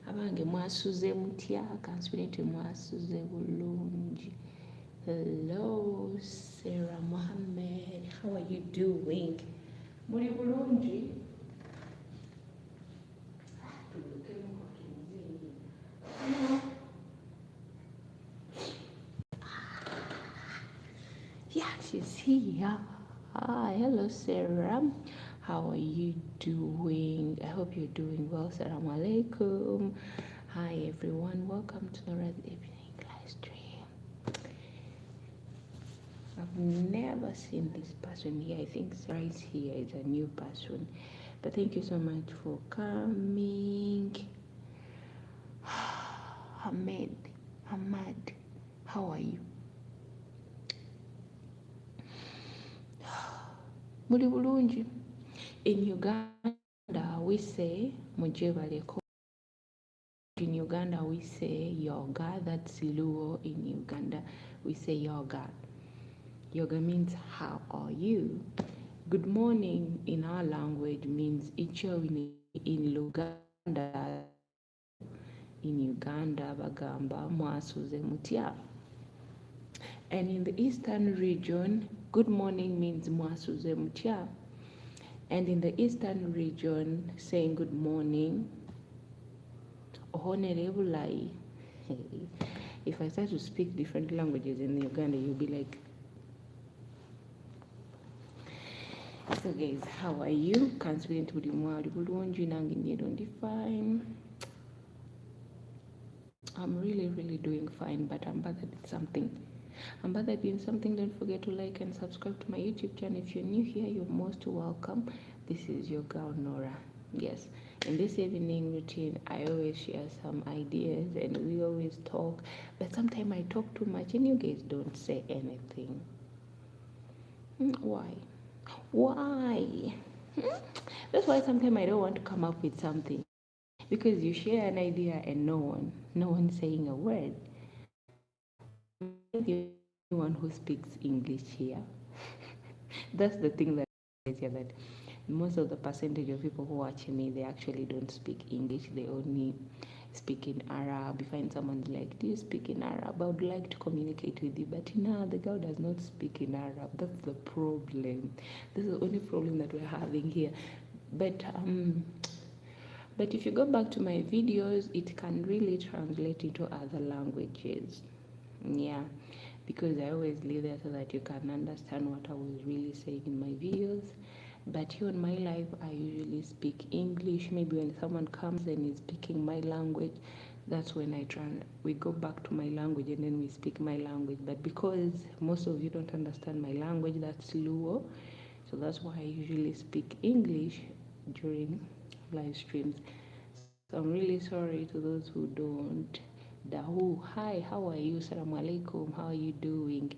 Abange mwasuze mutya kansubire nti mwasuze bulungi. Hello Sarah Mohammed, how are you doing? Muli bulungi? Yeah, she's here. Hi, hello Sarah. How are you doing? I hope you're doing well. Assalamu alaikum. Hi everyone, welcome to Norah's evening live stream. I've never seen this person here. I think Sarah is here. It's a new person. But thank you so much for coming. Hamad, how are you? Muli bulungi. In Uganda, we say mujebaleko. In Uganda, we say yoga. That's Luo. In Uganda, we say yoga. Yoga means how are you? Good morning in our language means icho in Luganda. In Uganda, bagamba mwasuze mutya. And in the eastern region, good morning means mwasuze mutya. And in the eastern region, saying good morning, honorable. If I start to speak different languages in Uganda, you'll be like, so guys, how are you? Confident with bulungi nangi don't fine. I'm really doing fine, but I'm bothered with something. And by that being something, don't forget to like and subscribe to my YouTube channel. If you're new here, you're most welcome. This is your girl Nora. Yes, in this evening routine, I always share some ideas and we always talk. But sometimes I talk too much and you guys don't say anything. Why? Why? That's why sometimes I don't want to come up with something, because you share an idea and no one saying a word. Am I the only one who speaks English here? That's the thing that is here, that most of the percentage of people who watch me, they actually don't speak English. They only speak in Arab. You find someone like, do you speak in Arab? I would like to communicate with you, but no, the girl does not speak in Arab. That's the problem. This is the only problem that we're having here. But if you go back to my videos, it can really translate into other languages. Yeah, because I always leave there so that you can understand what I was really saying in my videos. But here in my life, I usually speak English. Maybe when someone comes and is speaking my language, that's when we go back to my language and then we speak my language. But because most of you don't understand my language, that's Luo, so that's why I usually speak English during live streams. So I'm really sorry to those who don't. Dahu, hi, how are you? Assalamu alaikum, how are you doing?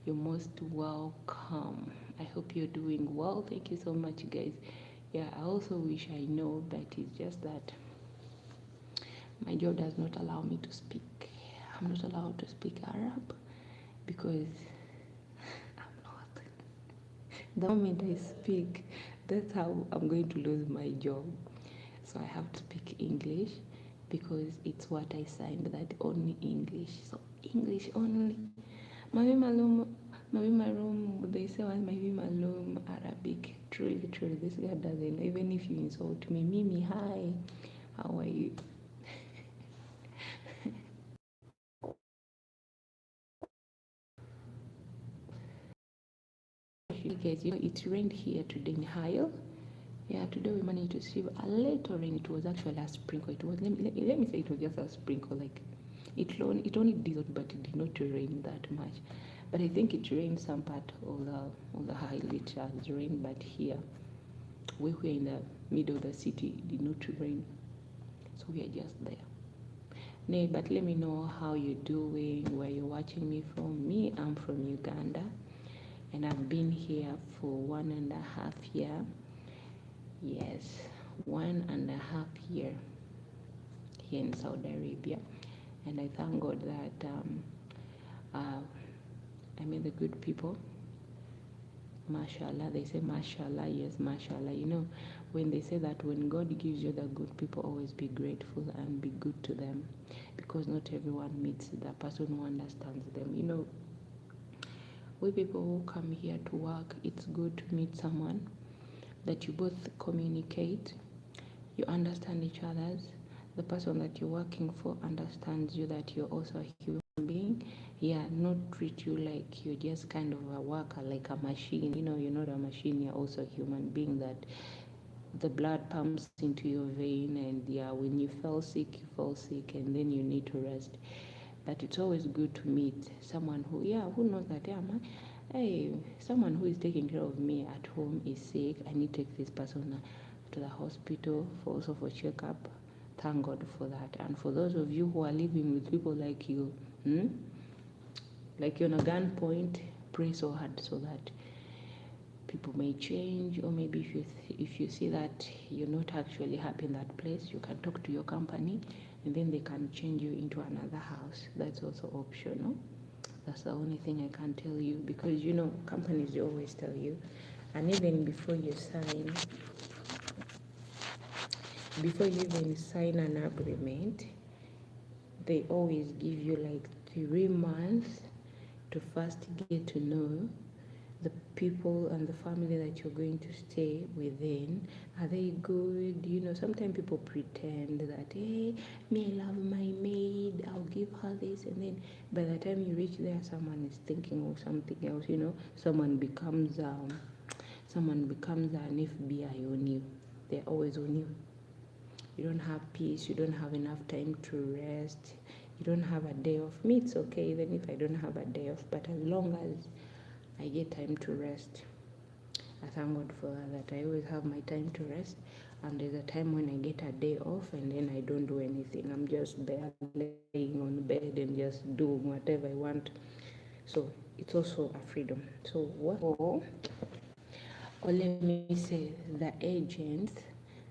You're most welcome. I hope you're doing well. Thank you so much, guys. Yeah, I also wish I know, but it's just that my job does not allow me to speak. I'm not allowed to speak Arab because I'm not. The moment I speak, that's how I'm going to lose my job. So I have to speak English because it's what I signed, that only English. So English only. Mavi Malum, they say what Mavi Malum Arabic. Truly, truly, this guy doesn't. Even if you insult me, Mimi, hi, how are you? Guys, it rained here today in Hyle. Yeah, today we managed to receive a little rain. It was actually a sprinkle. It was, let me say it was just a sprinkle. Like, it only drizzled, but it did not rain that much. But I think it rained some part of the Hyle. It has rained, but here, we were in the middle of the city, it did not rain. So we are just there. Nay, but let me know how you're doing, where you're watching me from. Me, I'm from Uganda, and I've been here for 1.5 years. Yes, 1.5 years here in Saudi Arabia, and I thank God that I met the good people. Mashallah, they say mashallah, yes, mashallah. You know, when they say that when God gives you the good people, always be grateful and be good to them, because not everyone meets the person who understands them. You know, we people who come here to work, it's good to meet someone that you both communicate, you understand each other's. The person that you're working for understands you, that you're also a human being. Yeah, not treat you like you're just kind of a worker, like a machine. You know, you're not a machine, you're also a human being, that the blood pumps into your vein, and yeah, when you fall sick, you fall sick, and then you need to rest. But it's always good to meet someone who knows that, yeah, man, hey, someone who is taking care of me at home is sick, I need to take this person to the hospital for also for checkup. Thank God for that. And for those of you who are living with people like you, like you're on a gunpoint, pray so hard so that people may change. Or maybe if you see that you're not actually happy in that place, you can talk to your company and then they can change you into another house. That's also optional. That's the only thing I can tell you, because you know, companies, they always tell you, and even before you even sign an agreement, they always give you like 3 months to first get to know the people and the family that you're going to stay within. Are they good? You know, sometimes people pretend that, hey, me, I love my maid, I'll give her this, and then by the time you reach there, someone is thinking of something else. You know, someone becomes an FBI on you. They're always on you. You don't have peace, you don't have enough time to rest. you don't have a day off. Me, it's okay even if I don't have a day off, but as long as I get time to rest, I thank God for that. I always have my time to rest, and there's a time when I get a day off and then I don't do anything. I'm just there laying on bed and just doing whatever I want. So it's also a freedom. So what? Or let me say the agents.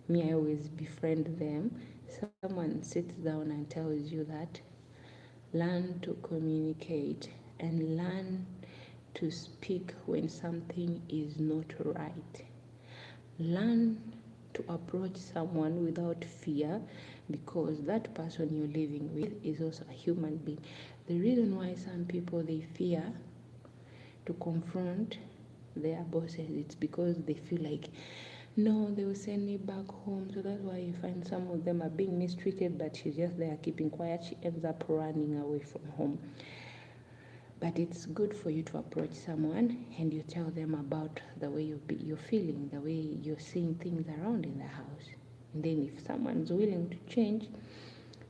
Me, I always befriend them. Someone sits down and tells you that learn to communicate and learn to speak when something is not right. Learn to approach someone without fear, because that person you're living with is also a human being. The reason why some people they fear to confront their bosses, it's because they feel like, no, they will send me back home. So that's why you find some of them are being mistreated, but she's just there keeping quiet. She ends up running away from home. But it's good for you to approach someone and you tell them about the way you're feeling, the way you're seeing things around in the house. And then if someone's willing to change,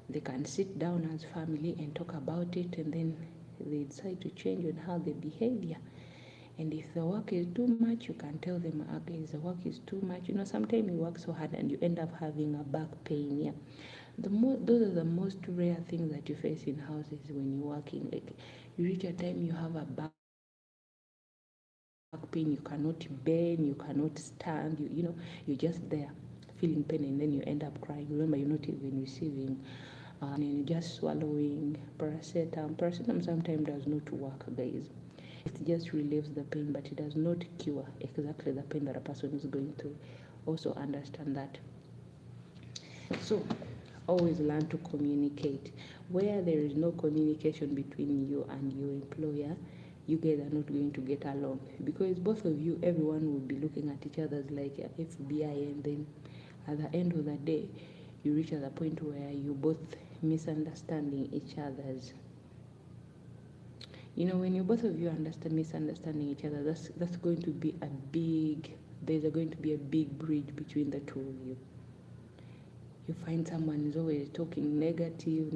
they can sit down as family and talk about it, and then they decide to change on how they behave. And if the work is too much, you can tell them, okay, the work is too much. Sometimes you work so hard and you end up having a back pain. Those are the most rare things that you face in houses when you're working. Like, you reach a time you have a back pain, you cannot bend, you cannot stand, you're just there feeling pain, and then you end up crying. Remember, you're not even receiving, and you're just swallowing paracetamol. Paracetamol sometimes does not work, guys. It just relieves the pain, but it does not cure exactly the pain that a person is going through. Also understand that. So always learn to communicate. Where there is no communication between you and your employer, you guys are not going to get along, because both of you, everyone will be looking at each other like FBI, and then at the end of the day, you reach at the point where you both misunderstanding each other's. When you both of you misunderstanding each other, that's going to be there's going to be a big bridge between the two of you. You find someone is always talking negative.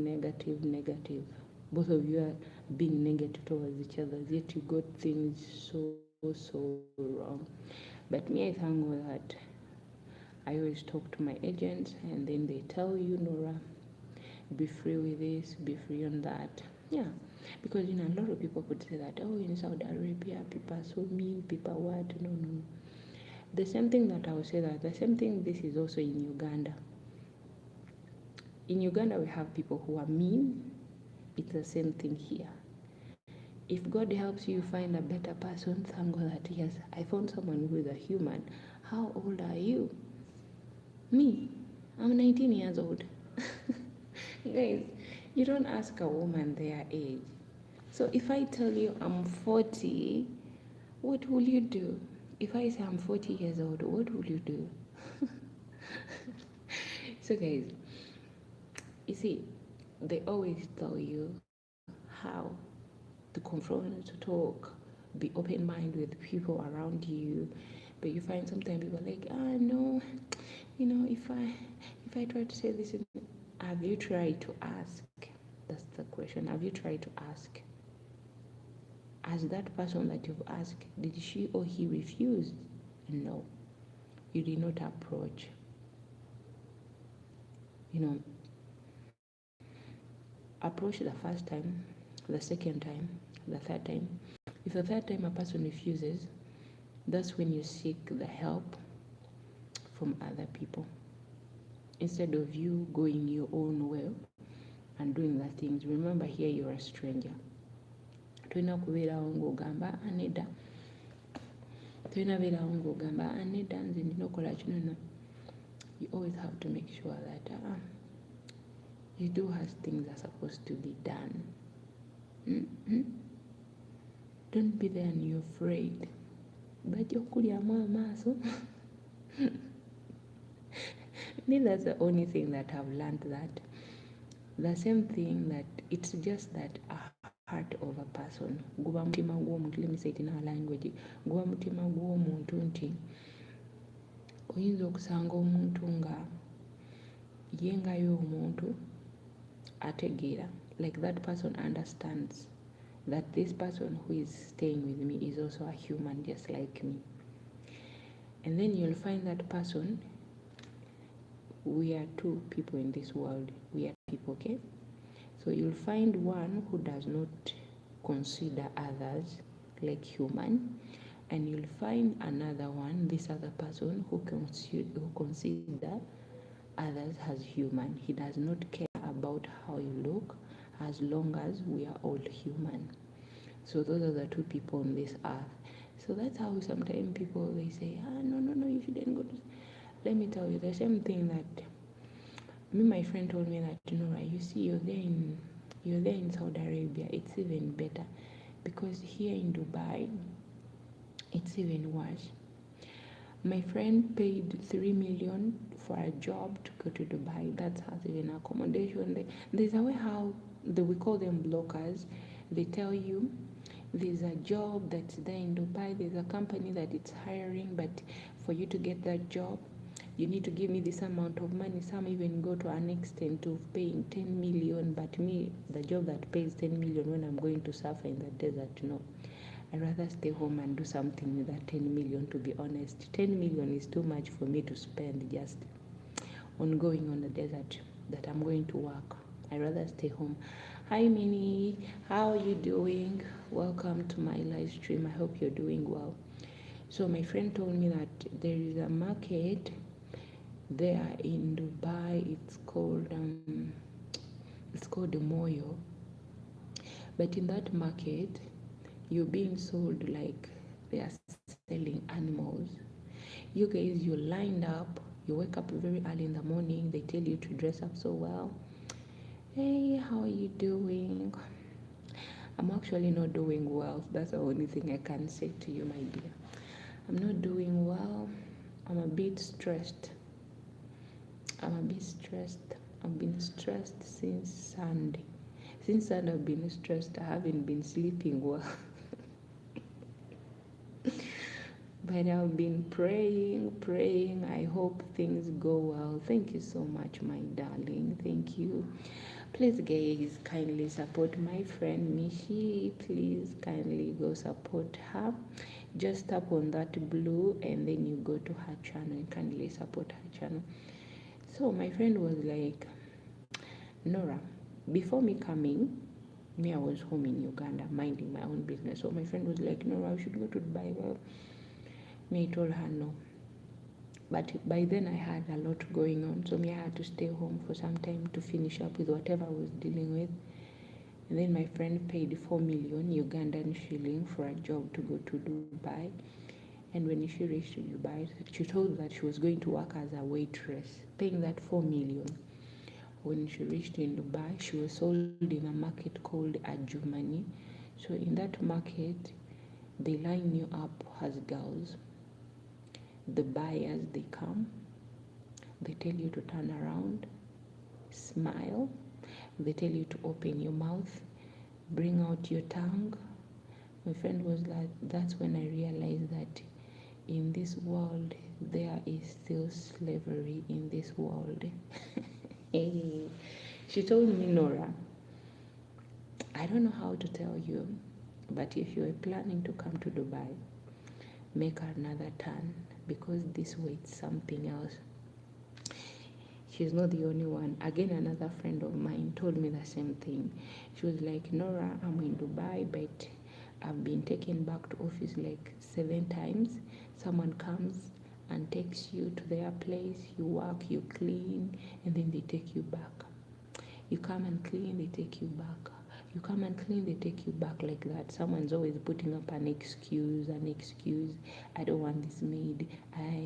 Both of you are being negative towards each other, yet you got things so wrong. But me, I thank God that I always talk to my agents, and then they tell you, Nora, be free with this, be free on that. Yeah, because a lot of people could say that, oh, in Saudi Arabia, people are so mean, people what? No. The same thing that I would say that, the same thing this is also in Uganda. In Uganda, we have people who are mean. It's the same thing here. If God helps you find a better person, thank God that, yes, I found someone who is a human. How old are you? Me, I'm 19 years old. Guys, you don't ask a woman their age. So if I tell you I'm 40, what will you do? If I say I'm 40 years old, what will you do? So guys, you see, they always tell you how to confront, to talk, be open-minded with people around you. But you find sometimes people are like, no, if I try to say this, have you tried to ask? That's the question. Have you tried to ask? As that person that you've asked, did she or he refuse? No, you did not approach. Approach the first time, the second time, the third time. If the third time a person refuses, that's when you seek the help from other people, instead of you going your own way and doing the things. Remember, here you're a stranger. Tulina kubeerawo ng'ogamba aneda. Tulina beerawo ng'ogamba aneda nze ndina okukola kino. No. You always have to make sure that you do as things are supposed to be done. Don't be there and you're afraid. Bajja okulyamu amaaso. Me, that's the only thing that I've learned, that the same thing, that it's just that a heart of a person. Guba mutima gw'omuntu, let me say it in our language. Guba mutima gw'omuntu nti oyinza okusanga omuntu nga yengayo omuntu ategeera like that person understands that this person who is staying with me is also a human just like me. And then you'll find that person, we are two people in this world. We are people, okay? So you'll find one who does not consider others like human, and you'll find another one, this other person who consider others as human. He does not care about how you look as long as we are all human. So those are the two people on this earth. So that's how sometimes people, they say, no, you shouldn't go to. Let me tell you the same thing that my friend told me that, Nora, you see, you're there in Saudi Arabia. It's even better because here in Dubai, it's even worse. My friend paid 3 million for a job to go to Dubai. That has even accommodation. There's a way how we call them blockers. They tell you there's a job that's there in Dubai. There's a company that it's hiring, but for you to get that job, you need to give me this amount of money. Some even go to an extent of paying 10 million, but me, the job that pays 10 million when I'm going to suffer in the desert, no. I'd rather stay home and do something with that 10 million, to be honest. 10 million is too much for me to spend just on going on the desert that I'm going to work. I'd rather stay home. Hi Minnie, how are you doing? Welcome to my live stream. I hope you're doing well. So my friend told me that there is a market there in Dubai. It's called the Moyo. But in that market, you're being sold like they are selling animals. You guys, you're lined up. You wake up very early in the morning. They tell you to dress up so well. Hey, how are you doing? I'm actually not doing well. That's the only thing I can say to you, my dear. I'm not doing well. I'm a bit stressed. I've been stressed since Sunday. Since Sunday, I've been stressed. I haven't been sleeping well. But I've been praying. I hope things go well. Thank you so much, my darling. Thank you. Please, guys, kindly support my friend Mishi. Please kindly go support her. Just tap on that blue and then you go to her channel and kindly support her channel. So my friend was like, Nora, before me coming, I was home in Uganda minding my own business. So my friend was like, Nora, I should go to Dubai. Well, I told her no. But by then I had a lot going on, so I had to stay home for some time to finish up with whatever I was dealing with. And then my friend paid 4 million Ugandan shilling for a job to go to Dubai. And when she reached Dubai, she told that she was going to work as a waitress, paying that 4 million. When she reached in Dubai, she was sold in a market called Ajumani. So in that market, they line you up as girls. The buyers, they come, they tell you to turn around, smile, they tell you to open your mouth, bring out your tongue. My friend was like, that's when I realized that in this world, there is still slavery in this world. She told me, Nora, I don't know how to tell you, but if you are planning to come to Dubai, make another turn, because this way it's something else. She's not the only one. Again, another friend of mine told me the same thing. She was like, Nora, I'm in Dubai, but I've been taken back to office like 7 times. Someone comes and takes you to their place, you work, you clean, and then they take you back. You come and clean, they take you back. You come and clean, they take you back, like that. Someone's always putting up an excuse. I don't want this maid.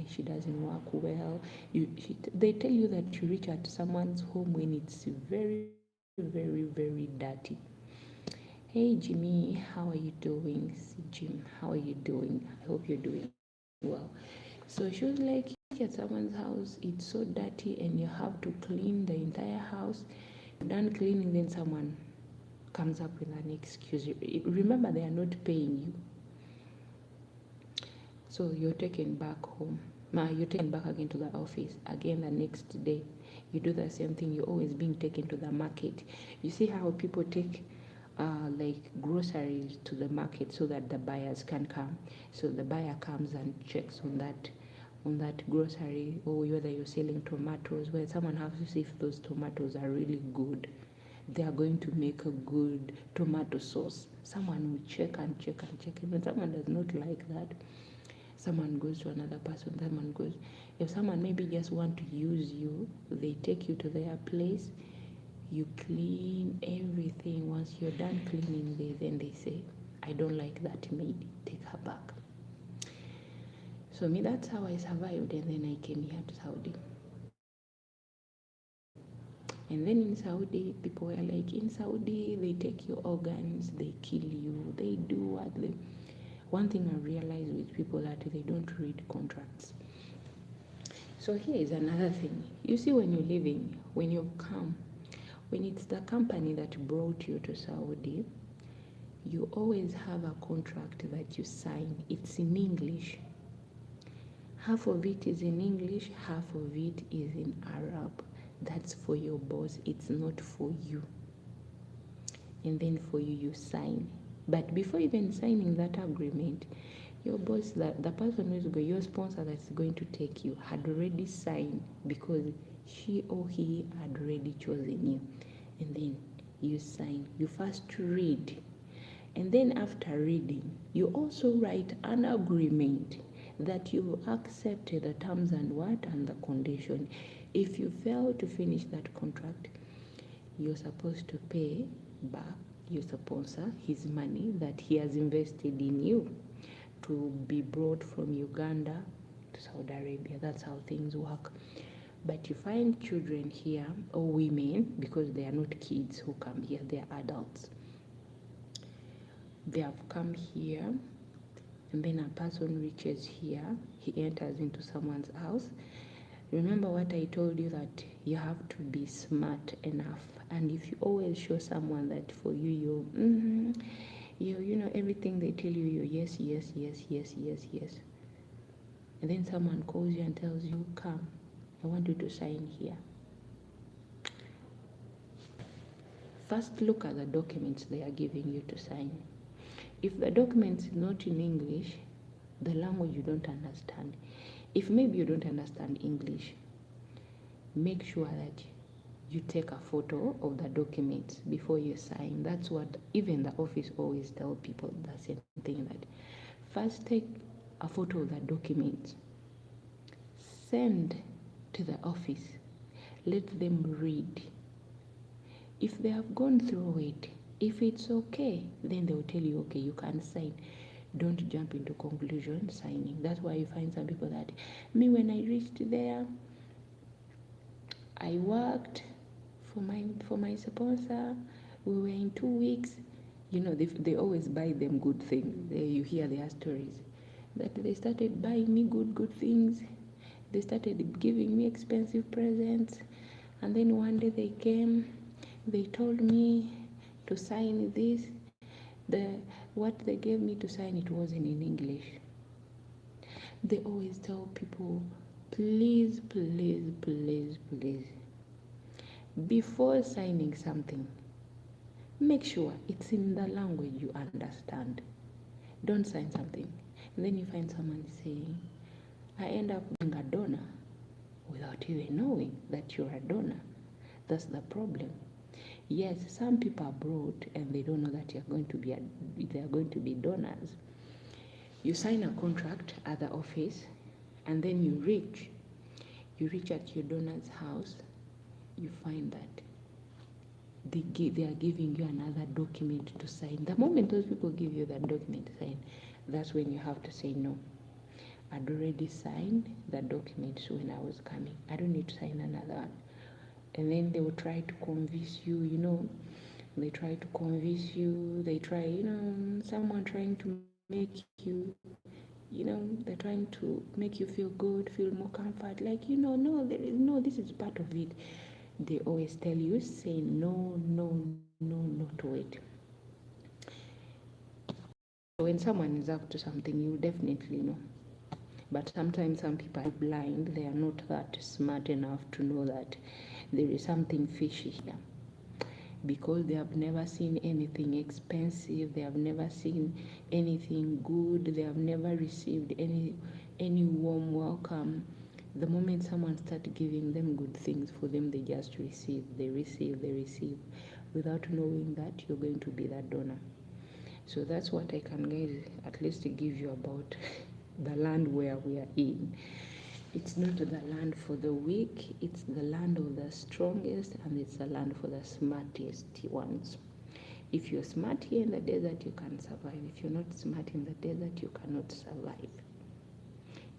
She doesn't work well. They tell you that you reach at someone's home when it's very, very, very dirty. Hey Jimmy, how are you doing? Jim, how are you doing? I hope you're doing well. So she was like, you reach at someone's house, it's so dirty, and you have to clean the entire house. You're done cleaning, then someone comes up with an excuse. Remember, they are not paying you, so you're taken back home. You're taken back again to the office. Again, the next day, you do the same thing. You're always being taken to the market. You see how people take like groceries to the market so that the buyers can come. So the buyer comes and checks on that grocery, or whether you're selling tomatoes, where someone has to see if those tomatoes are really good. They are going to make a good tomato sauce. Someone will check and check and check. If someone does not like that, someone goes to another person, someone goes. If someone maybe just want to use you, they take you to their place, you clean everything. Once you're done cleaning, then they say, I don't like that maid, take her back. So me, that's how I survived, and then I came here to Saudi. And then in Saudi, people were like, in Saudi, they take your organs, they kill you, they do what they... One thing I realized with people that they don't read contracts. So here is another thing. You see, when you're living, when you come, when it's the company that brought you to Saudi, you always have a contract that you sign. It's in English. Half of it is in English, half of it is in Arab. That's for your boss, it's not for you. And then for you, you sign. But before even signing that agreement, your boss, the person who's going, your sponsor that's going to take you, had already signed, because she or he had already chosen you. And then you sign. You first read. And then after reading, you also write an agreement that you accepted the terms and the condition. If you fail to finish that contract, you're supposed to pay back your sponsor his money that he has invested in you to be brought from Uganda to Saudi Arabia. That's how things work. But you find children here, or women, because they are not kids who come here, they are adults. They have come here, and then a person reaches here, he enters into someone's house. Remember what I told you, that you have to be smart enough. And if you always show someone that for you, you know, everything they tell you, yes. And then someone calls you and tells you, come, I want you to sign here. First, look at the documents they are giving you to sign. If the document is not in English, the language you don't understand. If maybe you don't understand English, make sure that you take a photo of the documents before you sign. That's what even the office always tell people, the same thing, that first take a photo of the documents, send to the office, let them read. If they have gone through it, if it's okay, then they will tell you, okay, you can sign. Don't jump into conclusion signing. That's why you find some people that, me, when I reached there, I worked for my sponsor. We were in 2 weeks. You know, they always buy them good things. You hear their stories that they started buying me good things. They started giving me expensive presents, and then one day they came. They told me to sign this. What they gave me to sign, it wasn't in English. They always tell people, please, before signing something, make sure it's in the language you understand. Don't sign something, and then you find someone saying, I end up being a donor without even knowing that you're a donor. That's the problem. Yes, some people are abroad and they don't know that they are going to be donors. You sign a contract at the office, and then you reach at your donor's house. You find that they are giving you another document to sign. The moment those people give you that document to sign, that's when you have to say no. I'd already signed the document when I was coming. I don't need to sign another one. And then they will try to convince you, they try, someone trying to make you, they're trying to make you feel good, feel more comfort, like, no, there is no, this is part of it. They always tell you, say no to it. When someone is up to something, you definitely know. But sometimes some people are blind, they are not that smart enough to know that there is something fishy here, because they have never seen anything expensive, they have never seen anything good, they have never received any warm welcome. The moment someone starts giving them good things, for them they just receive, they receive without knowing that you're going to be that donor. So that's what I can, guys, at least give you about the land where we are in. It's not the land for the weak, it's the land of the strongest, and it's the land for the smartest ones. If you're smart here in the desert, you can survive. If you're not smart in the desert, you cannot survive.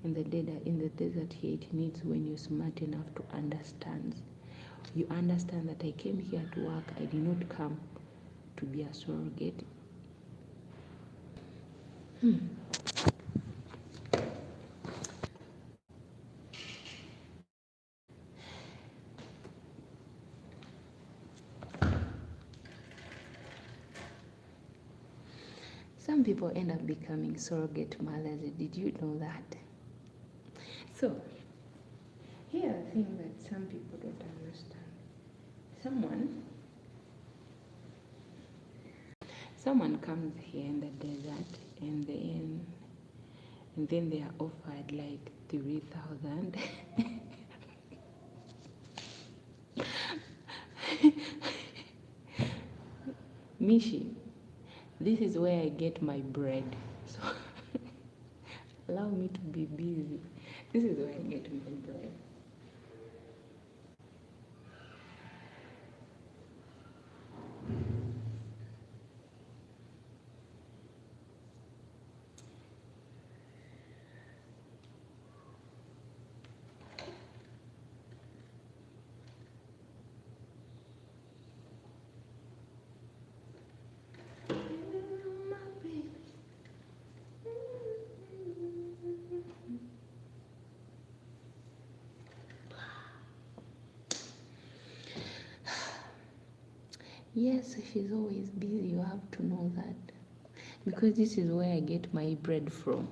In the desert here, it needs when you're smart enough to understand. You understand that I came here to work, I did not come to be a surrogate. Some people end up becoming surrogate mothers. Did you know that? So, here are things that some people don't understand. Someone comes here in the desert, and then they are offered like 3,000. Mishi, this is where I get my bread. So allow me to be busy. This is where I get my bread. Yes, she's always busy. You have to know that. Because this is where I get my bread from.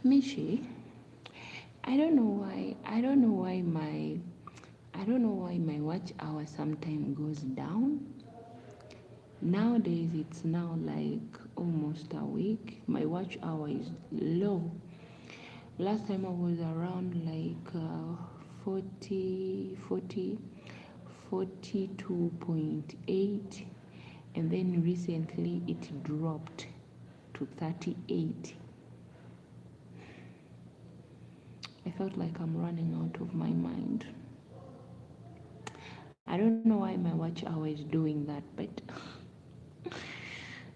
Mishi, I don't know why my watch hour sometimes goes down. Nowadays it's now like almost a week. My watch hour is low. Last time I was around like 42.8, and then recently it dropped to 38. I felt like I'm running out of my mind. I don't know why my watch hour is doing that, but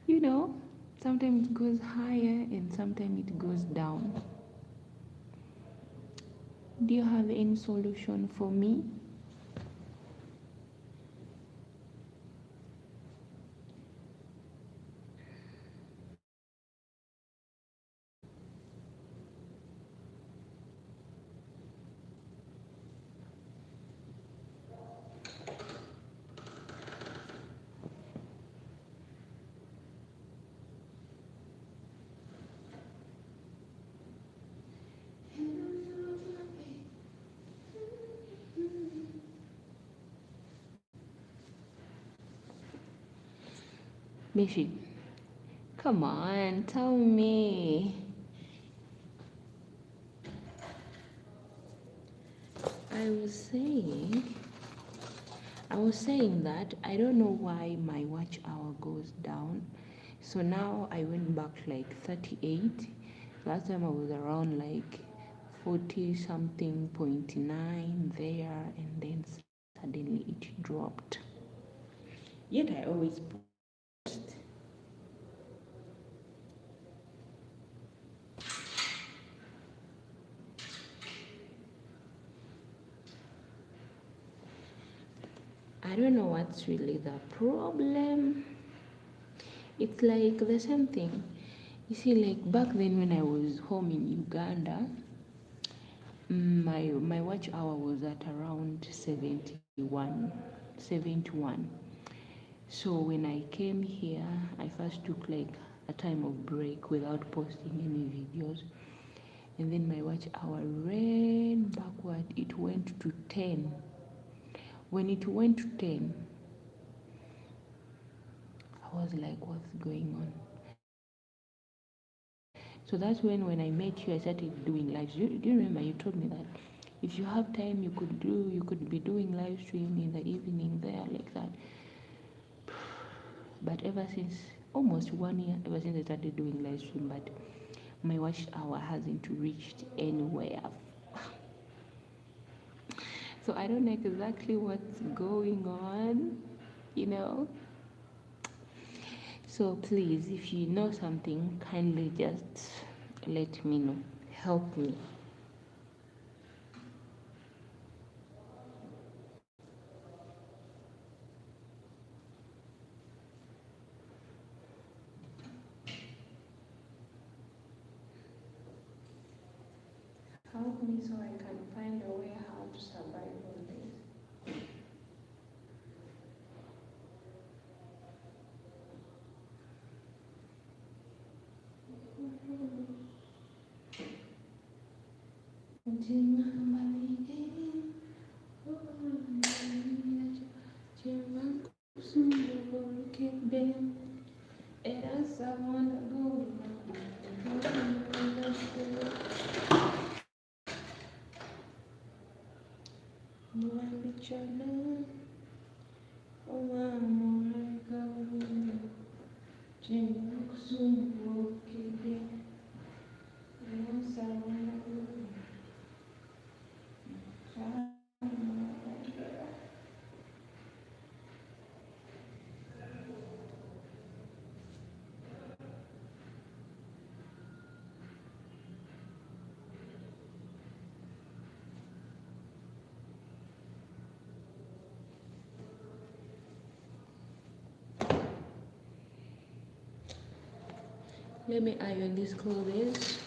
you know, sometimes it goes higher and sometimes it goes down. Do you have any solution for me? Mishi, come on, tell me. I was saying, that I don't know why my watch hour goes down. So now I went back like 38. Last time I was around like 40 something, 0.9 there, and then suddenly it dropped. Yet I always post. I don't know what's really the problem. It's like the same thing. You see, like back then when I was home in Uganda, my watch hour was at around 71. So when I came here, I first took like a time of break without posting any videos, and then my watch hour ran backward. It went to 10. When it went to 10, I was like, what's going on? So that's when I met you, I started doing lives. Do you remember you told me that if you have time, you could be doing live stream in the evening there like that. But ever since almost 1 year, ever since I started doing live stream, but my watch hour hasn't reached anywhere. So I don't know exactly what's going on, you know. So please, if you know something, kindly just let me know. Help me. Help me so I can find a way how to survive on this. Let me iron these clothes.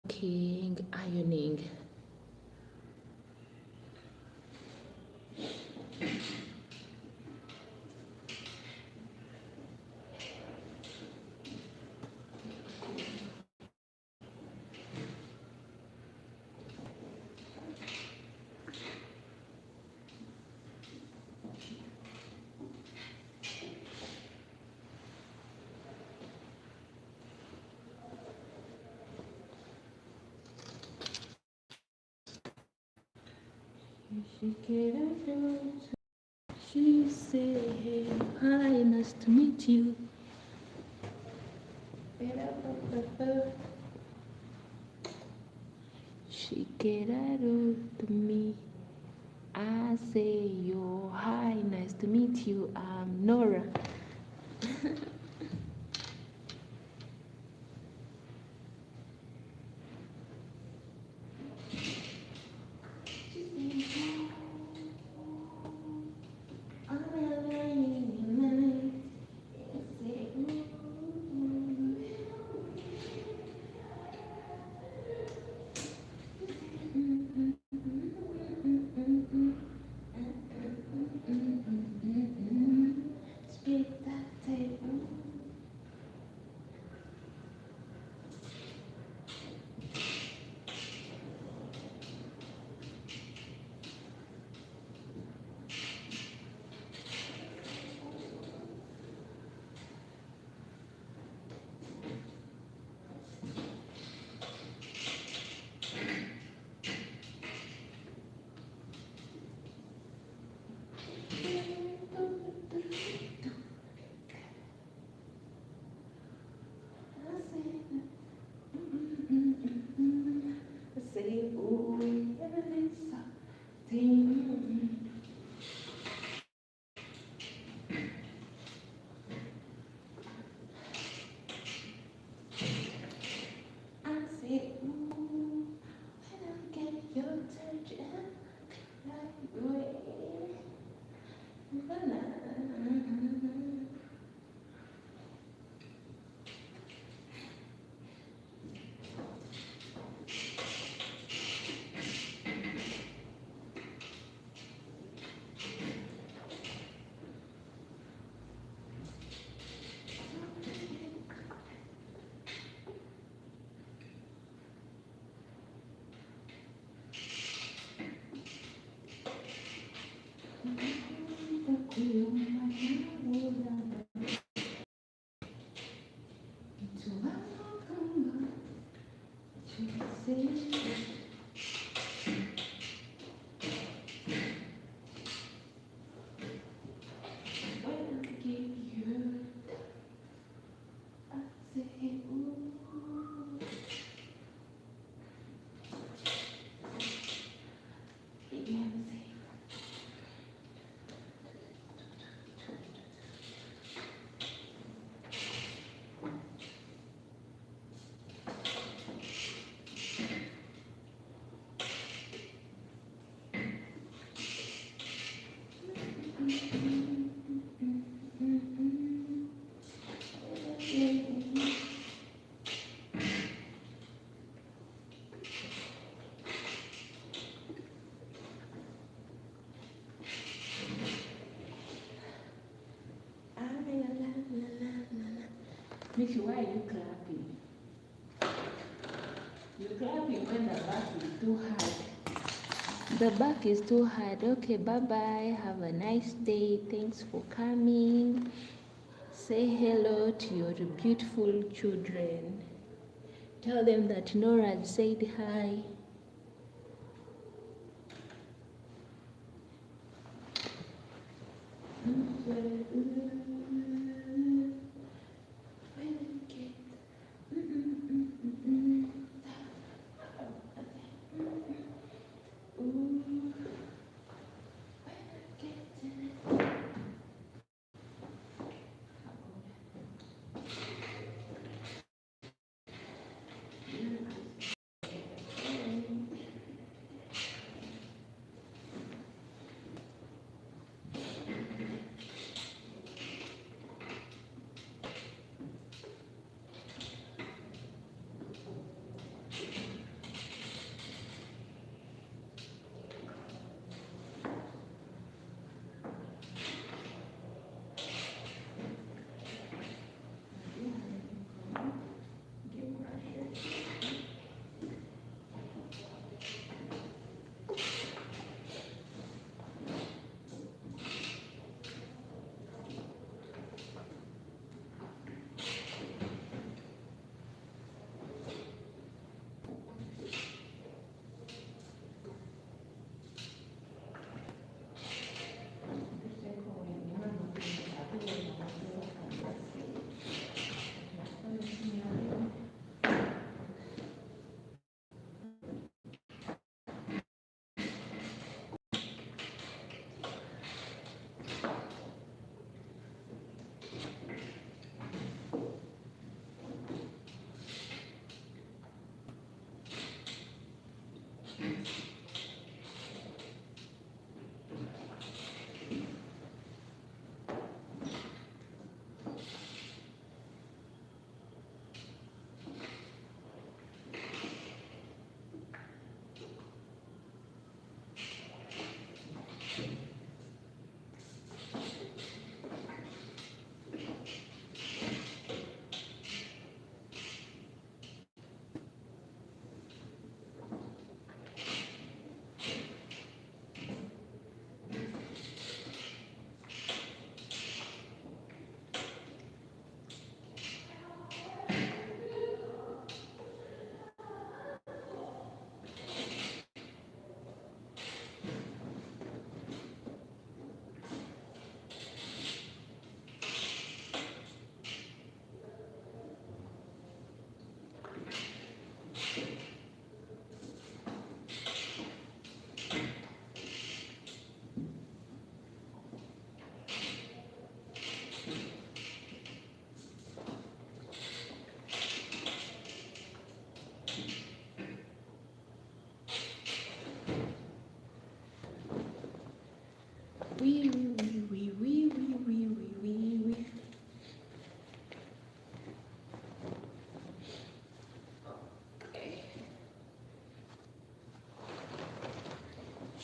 King ironing. She said, hey, hi, nice to meet you. She get out to me. I say, yo, hi, nice to meet you. I'm Nora. Mickey, why are you clapping? You're clapping when the back is too hard. The back is too hard. Okay, bye-bye. Have a nice day. Thanks for coming. Say hello to your beautiful children. Tell them that Nora said hi.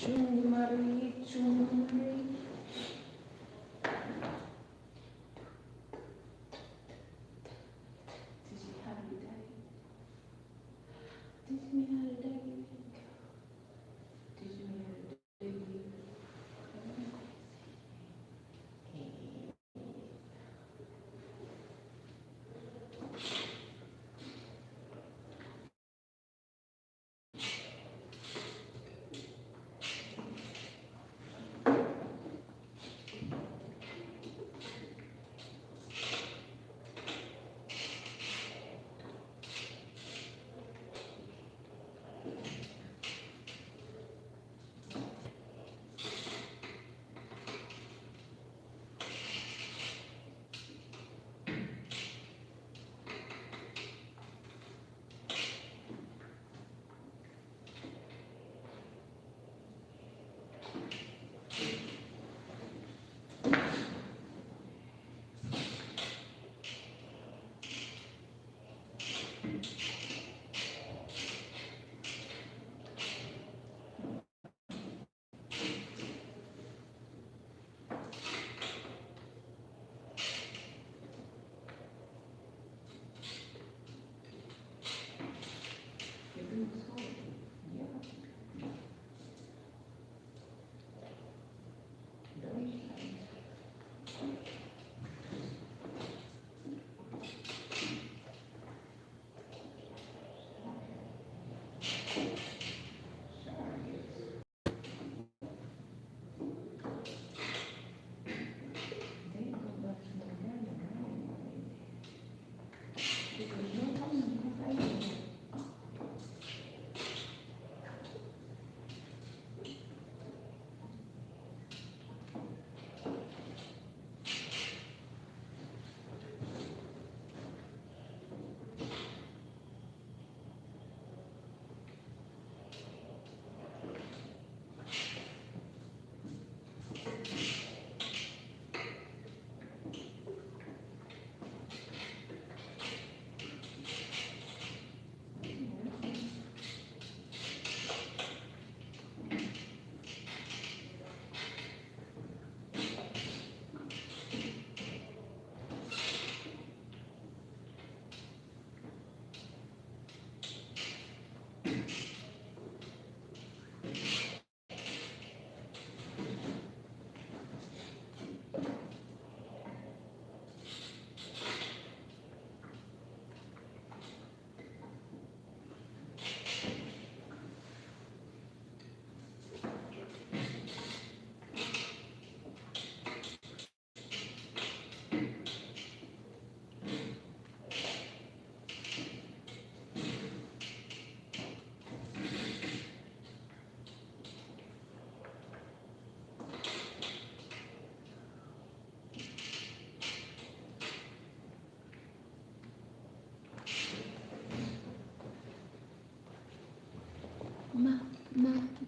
Chungi Mari, Chungi Mari. Teach me how to die. Teach me how to die. Teach me how to die.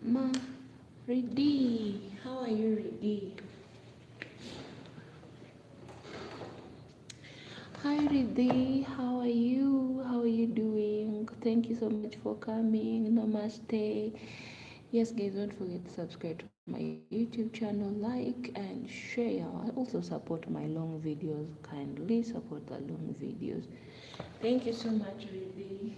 Ma, Reddy. How are you, Reddy? Hi, Reddy. How are you? How are you doing? Thank you so much for coming. Namaste. Yes, guys, don't forget to subscribe to my YouTube channel, like and share. Also support my long videos. Kindly support the long videos. Thank you so much, Reddy.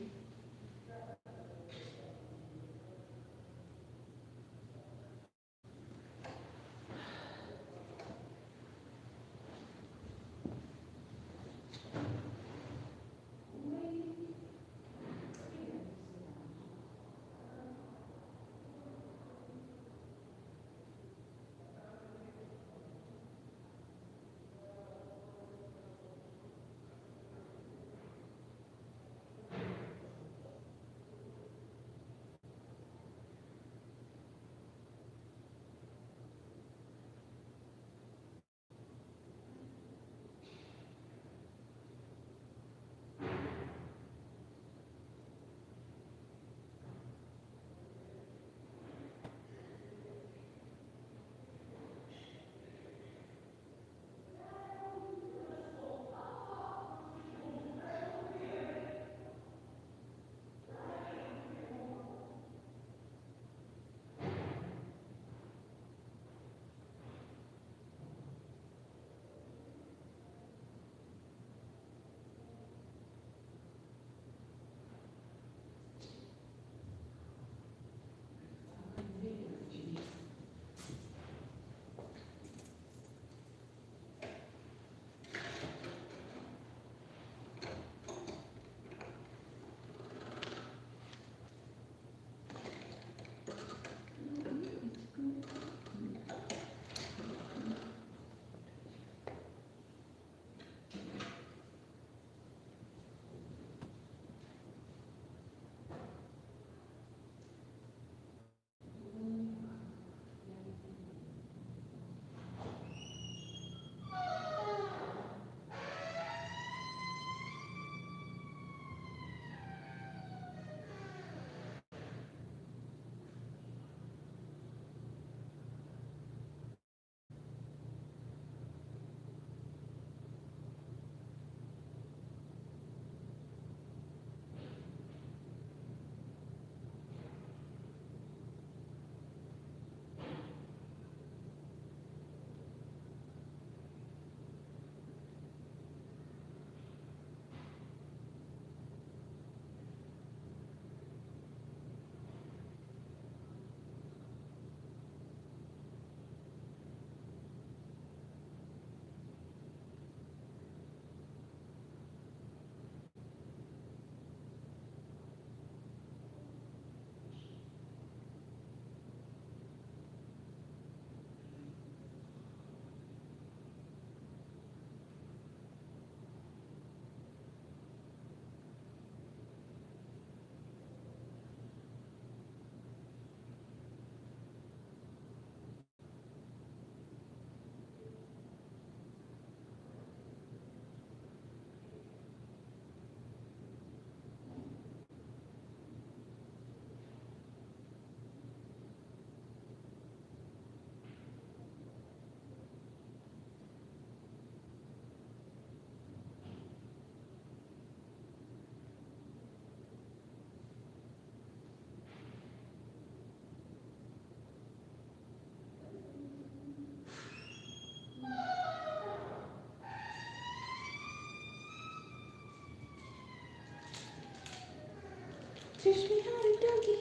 Teach me how to doggy.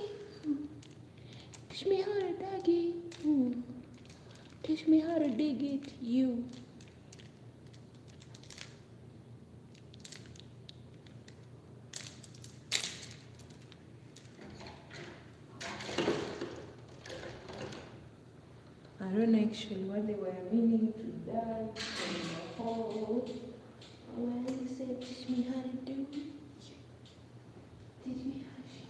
Teach me how to doggy. Teach me how to dig it, you. I don't know actually what they were meaning to that in the hole. When they said, teach me how to do it. Teach me how to shake.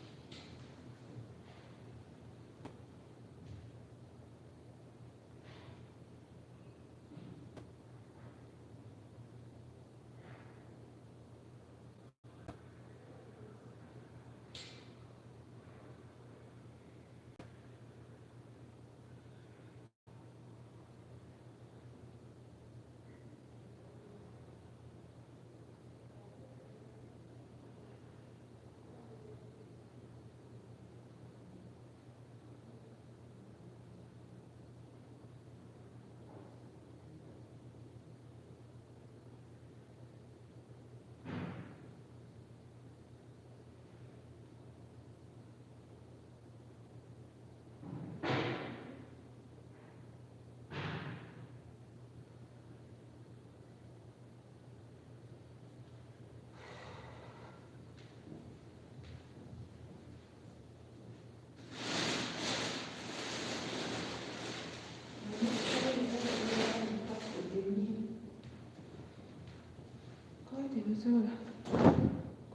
Sola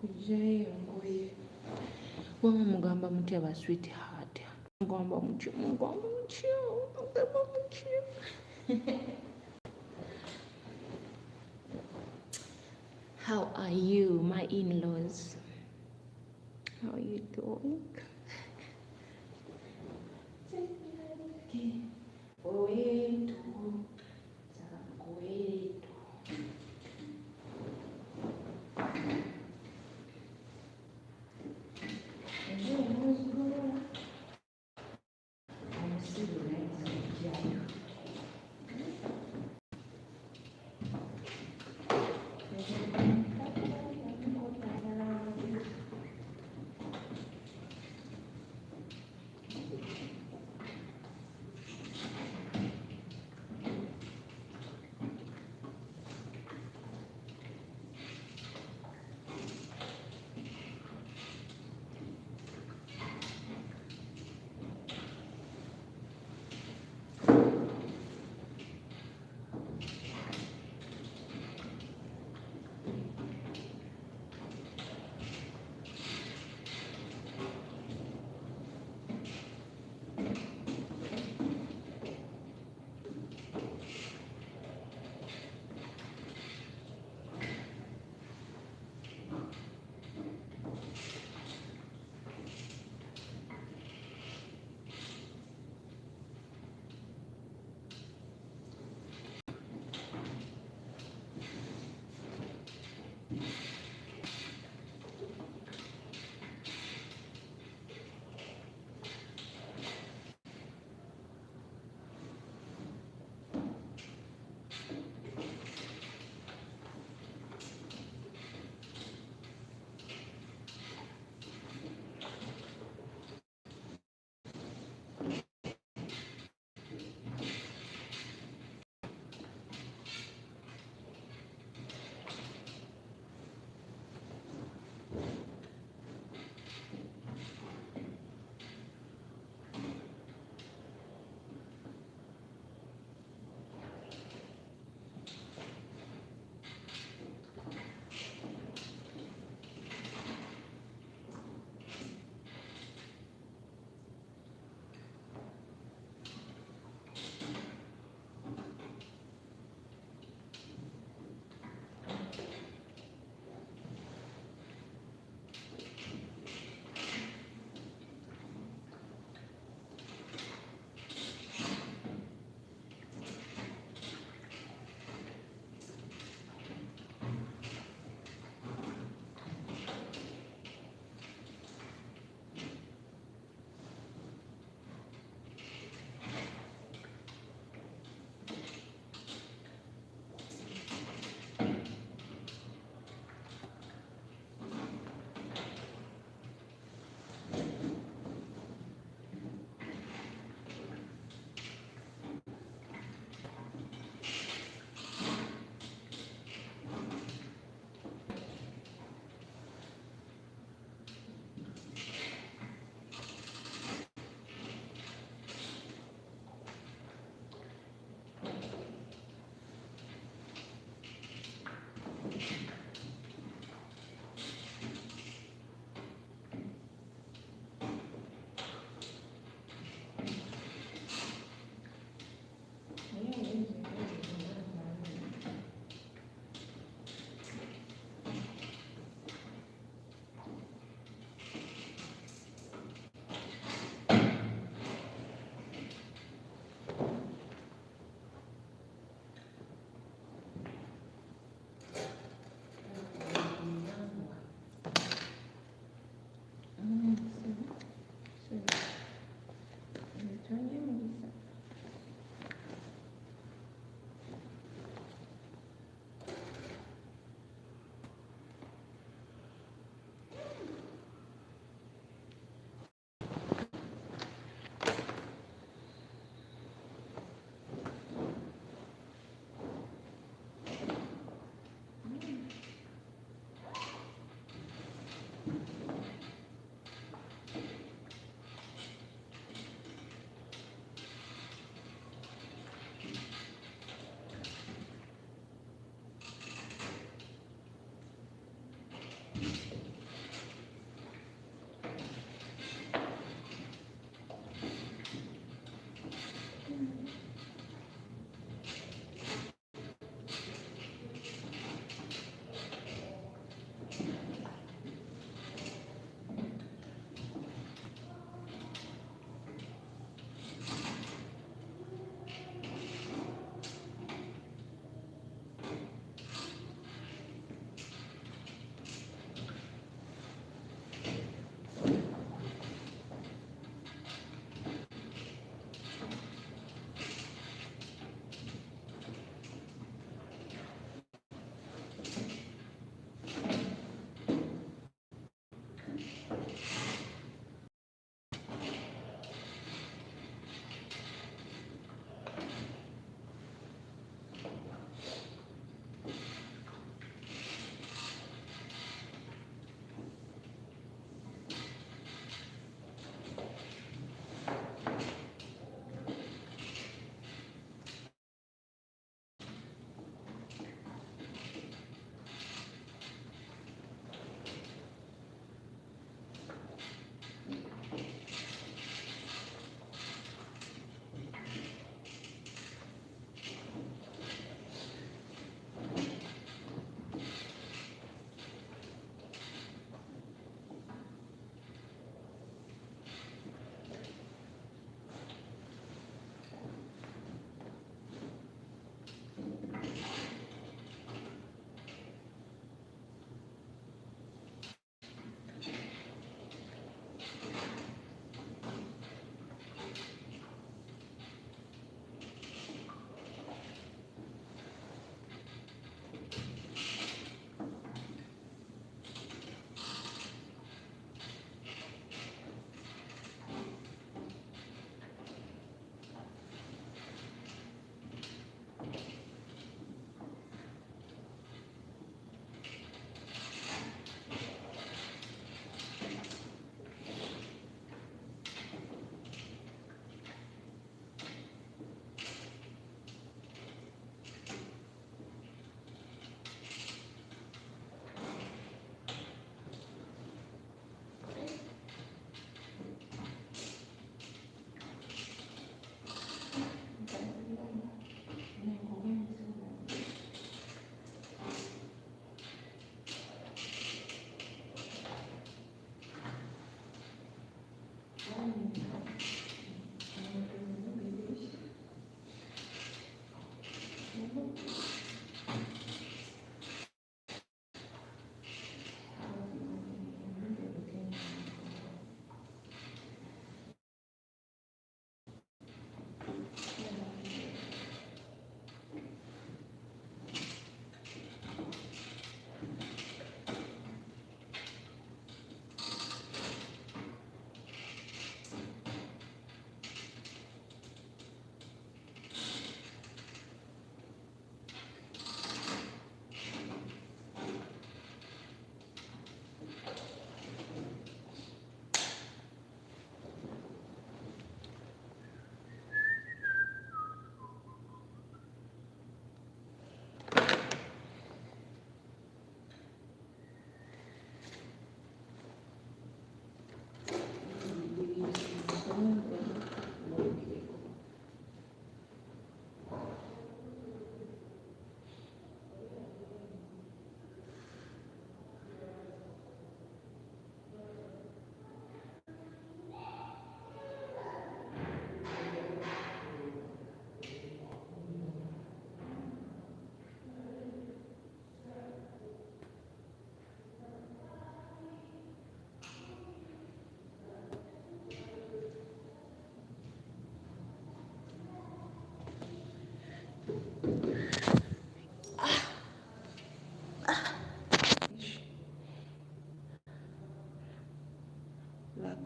kujjayo ngoye wama mugamba mutya ba sweetheart mugamba mutya How are you, my in-laws? How are you doing?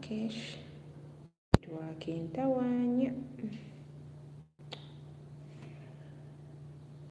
Lakesh Twakentawa.